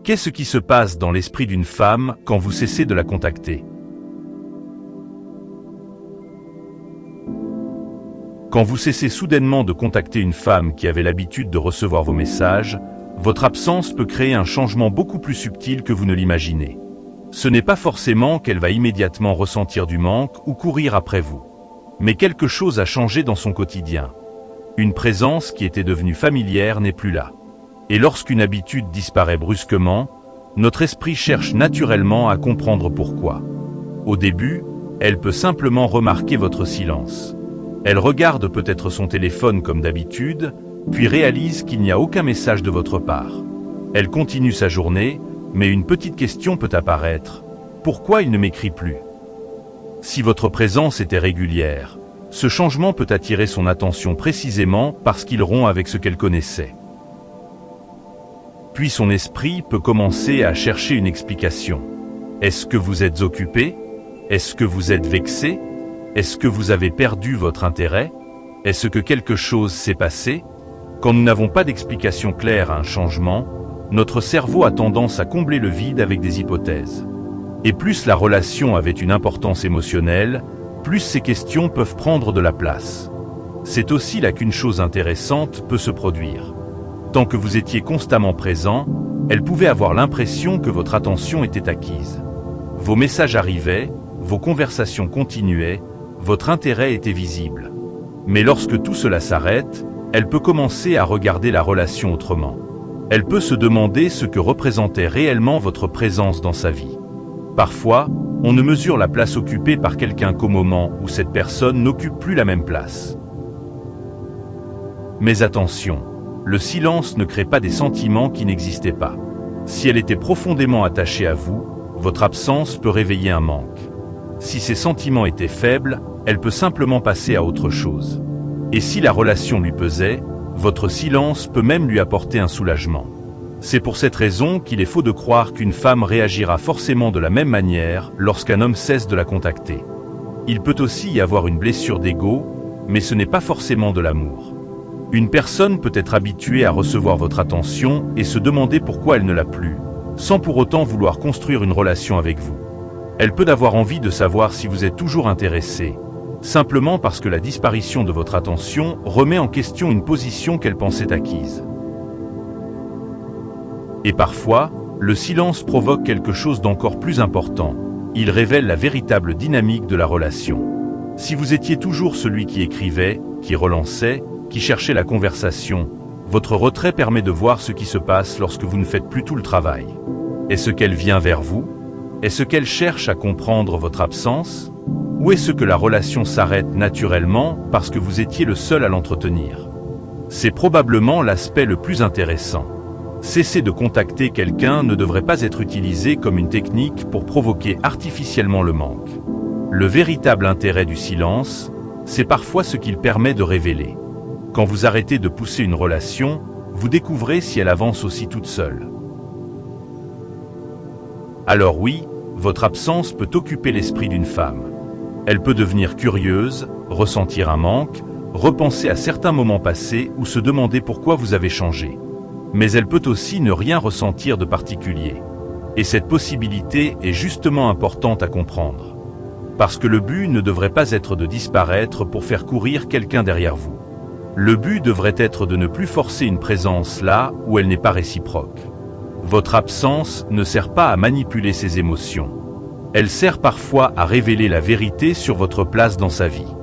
Qu'est-ce qui se passe dans l'esprit d'une femme quand vous cessez de la contacter? Quand vous cessez soudainement de contacter une femme qui avait l'habitude de recevoir vos messages, votre absence peut créer un changement beaucoup plus subtil que vous ne l'imaginez. Ce n'est pas forcément qu'elle va immédiatement ressentir du manque ou courir après vous. Mais quelque chose a changé dans son quotidien. Une présence qui était devenue familière n'est plus là. Et lorsqu'une habitude disparaît brusquement, notre esprit cherche naturellement à comprendre pourquoi. Au début, elle peut simplement remarquer votre silence. Elle regarde peut-être son téléphone comme d'habitude, puis réalise qu'il n'y a aucun message de votre part. Elle continue sa journée, mais une petite question peut apparaître. Pourquoi il ne m'écrit plus? Si votre présence était régulière, ce changement peut attirer son attention précisément parce qu'il rompt avec ce qu'elle connaissait. Puis son esprit peut commencer à chercher une explication. Est-ce que vous êtes occupé? Est-ce que vous êtes vexé? Est-ce que vous avez perdu votre intérêt? Est-ce que quelque chose s'est passé? Quand nous n'avons pas d'explication claire à un changement, notre cerveau a tendance à combler le vide avec des hypothèses. Et plus la relation avait une importance émotionnelle, plus ces questions peuvent prendre de la place. C'est aussi là qu'une chose intéressante peut se produire. Tant que vous étiez constamment présent, elle pouvait avoir l'impression que votre attention était acquise. Vos messages arrivaient, vos conversations continuaient, votre intérêt était visible. Mais lorsque tout cela s'arrête, elle peut commencer à regarder la relation autrement. Elle peut se demander ce que représentait réellement votre présence dans sa vie. Parfois, on ne mesure la place occupée par quelqu'un qu'au moment où cette personne n'occupe plus la même place. Mais attention, le silence ne crée pas des sentiments qui n'existaient pas. Si elle était profondément attachée à vous, votre absence peut réveiller un manque. Si ces sentiments étaient faibles, elle peut simplement passer à autre chose. Et si la relation lui pesait, votre silence peut même lui apporter un soulagement. C'est pour cette raison qu'il est faux de croire qu'une femme réagira forcément de la même manière lorsqu'un homme cesse de la contacter. Il peut aussi y avoir une blessure d'ego, mais ce n'est pas forcément de l'amour. Une personne peut être habituée à recevoir votre attention et se demander pourquoi elle ne l'a plus, sans pour autant vouloir construire une relation avec vous. Elle peut avoir envie de savoir si vous êtes toujours intéressé, simplement parce que la disparition de votre attention remet en question une position qu'elle pensait acquise. Et parfois, le silence provoque quelque chose d'encore plus important. Il révèle la véritable dynamique de la relation. Si vous étiez toujours celui qui écrivait, qui relançait, qui cherchait la conversation, votre retrait permet de voir ce qui se passe lorsque vous ne faites plus tout le travail. Est-ce qu'elle vient vers vous? Est-ce qu'elle cherche à comprendre votre absence? Ou est-ce que la relation s'arrête naturellement parce que vous étiez le seul à l'entretenir? C'est probablement l'aspect le plus intéressant. Cesser de contacter quelqu'un ne devrait pas être utilisé comme une technique pour provoquer artificiellement le manque. Le véritable intérêt du silence, c'est parfois ce qu'il permet de révéler. Quand vous arrêtez de pousser une relation, vous découvrez si elle avance aussi toute seule. Alors oui, votre absence peut occuper l'esprit d'une femme. Elle peut devenir curieuse, ressentir un manque, repenser à certains moments passés ou se demander pourquoi vous avez changé. Mais elle peut aussi ne rien ressentir de particulier. Et cette possibilité est justement importante à comprendre. Parce que le but ne devrait pas être de disparaître pour faire courir quelqu'un derrière vous. Le but devrait être de ne plus forcer une présence là où elle n'est pas réciproque. Votre absence ne sert pas à manipuler ses émotions. Elle sert parfois à révéler la vérité sur votre place dans sa vie.